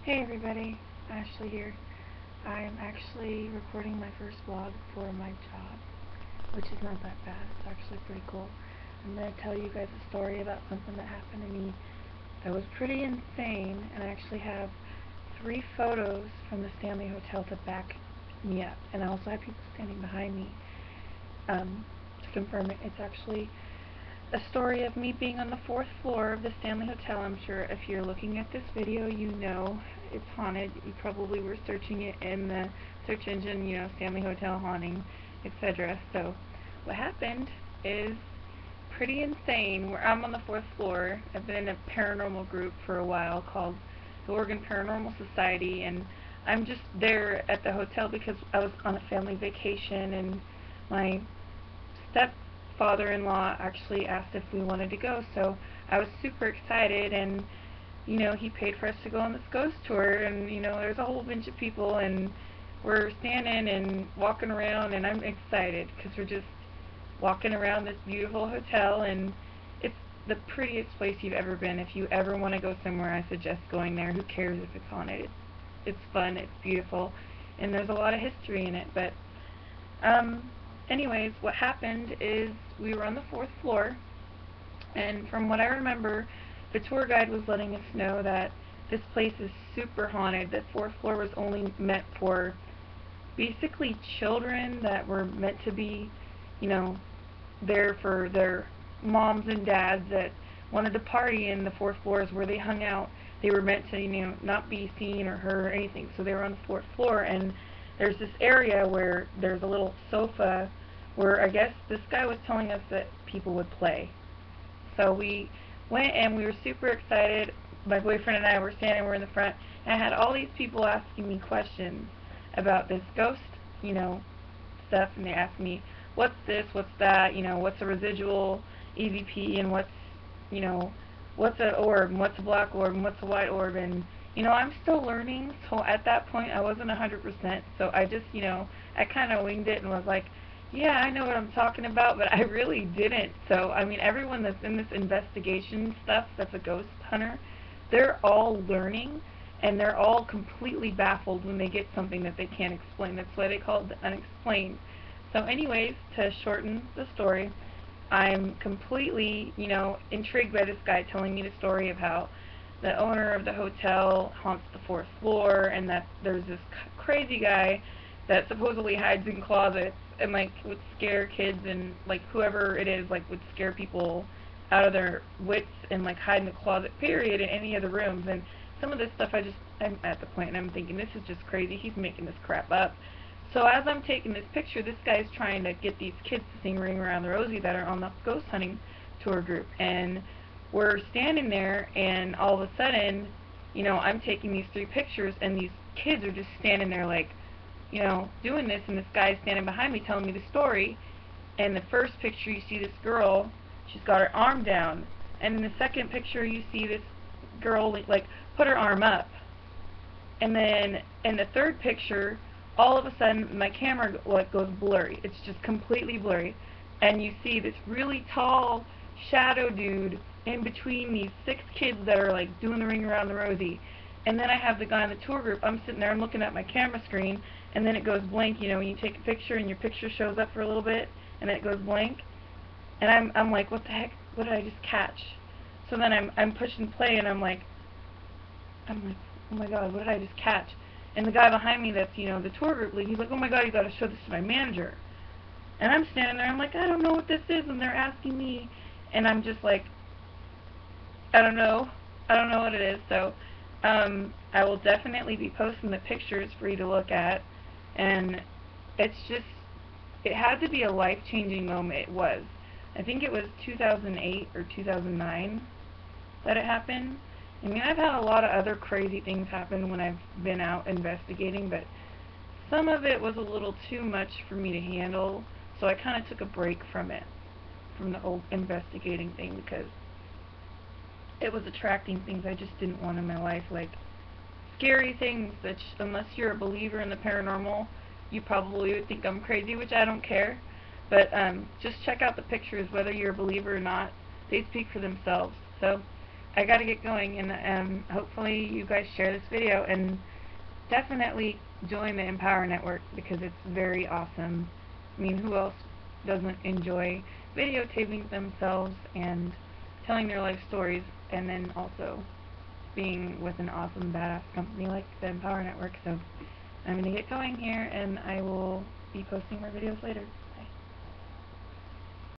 Hey everybody, Ashley here. I am actually recording my first vlog for my job, which is not that bad. It's actually pretty cool. I'm going to tell you guys a story about something that happened to me that was pretty insane, and I actually have 3 photos from the Stanley Hotel to back me up, and I also have people standing behind me to confirm it. It's actually a story of me being on the 4th floor of the Stanley Hotel. I'm sure if you're looking at this video, you know it's haunted. You probably were searching it in the search engine, Stanley Hotel haunting, etc. So what happened is pretty insane. Where I'm on the 4th floor. I've been in a paranormal group for a while called the Oregon Paranormal Society, and I'm just there at the hotel because I was on a family vacation, and my stepfather-in-law actually asked if we wanted to go, so I was super excited, and he paid for us to go on this ghost tour, and there's a whole bunch of people, and we're standing and walking around, and I'm excited because we're just walking around this beautiful hotel, and it's the prettiest place you've ever been. If you ever want to go somewhere, I suggest going there. Who cares if it's haunted? It's fun, it's beautiful, and there's a lot of history in it. But anyways, what happened is we were on the 4th floor, and from what I remember, the tour guide was letting us know that this place is super haunted. The 4th floor was only meant for basically children that were meant to be, you know, there for their moms and dads that wanted to party, and the 4th floor is where they hung out. They were meant to, not be seen or heard or anything. So they were on the 4th floor, and there's this area where there's a little sofa where I guess this guy was telling us that people would play. So we went, and we were super excited. My boyfriend and I were standing, we're in the front, and I had all these people asking me questions about this ghost, stuff, and they asked me, what's this, what's that, what's a residual EVP, and what's an orb, and what's a black orb, and what's a white orb, and I'm still learning, so at that point I wasn't 100%, so I just, I kind of winged it and was like, yeah, I know what I'm talking about, but I really didn't. So, I mean, everyone that's in this investigation stuff, that's a ghost hunter, they're all learning, and they're all completely baffled when they get something that they can't explain. That's why they call it the unexplained. So anyways, to shorten the story, I'm completely, intrigued by this guy telling me the story of how the owner of the hotel haunts the 4th floor, and that there's this crazy guy that supposedly hides in closets and would scare kids, and whoever it is would scare people out of their wits and hide in the closet period in any of the rooms. And some of this stuff I'm at the point and I'm thinking, this is just crazy, he's making this crap up. So as I'm taking this picture, this guy's trying to get these kids to sing Ring Around the Rosie that are on the ghost hunting tour group, and we're standing there, and all of a sudden, I'm taking these 3 pictures, and these kids are just standing there doing this, and this guy's standing behind me telling me the story. And the first picture, you see this girl, she's got her arm down, and in the second picture, you see this girl put her arm up. And then in the third picture, all of a sudden, my camera goes blurry. It's just completely blurry, and you see this really tall shadow dude in between these 6 kids that are doing the Ring Around the Rosie. And then I have the guy on the tour group. I'm sitting there, I'm looking at my camera screen, and then it goes blank. When you take a picture and your picture shows up for a little bit, and then it goes blank. And I'm like, what the heck? What did I just catch? So then I'm pushing play, and I'm like, oh my God, what did I just catch? And the guy behind me that's, the tour group lead, he's like, oh my God, you got to show this to my manager. And I'm standing there, I'm like, I don't know what this is, and they're asking me, and I'm just like, I don't know what it is. So I will definitely be posting the pictures for you to look at, and it had to be a life-changing moment. It was. I think it was 2008 or 2009 that it happened. I mean, I've had a lot of other crazy things happen when I've been out investigating, but some of it was a little too much for me to handle, so I kind of took a break from it, from the whole investigating thing, because it was attracting things I just didn't want in my life, scary things that unless you're a believer in the paranormal, you probably would think I'm crazy, which I don't care. But just check out the pictures, whether you're a believer or not. They speak for themselves. So I gotta get going, and hopefully you guys share this video, and definitely join the Empower Network because it's very awesome. I mean, who else doesn't enjoy videotaping themselves and telling their life stories, and then also being with an awesome, badass company like the Empower Network? So I'm going to get going here, and I will be posting more videos later.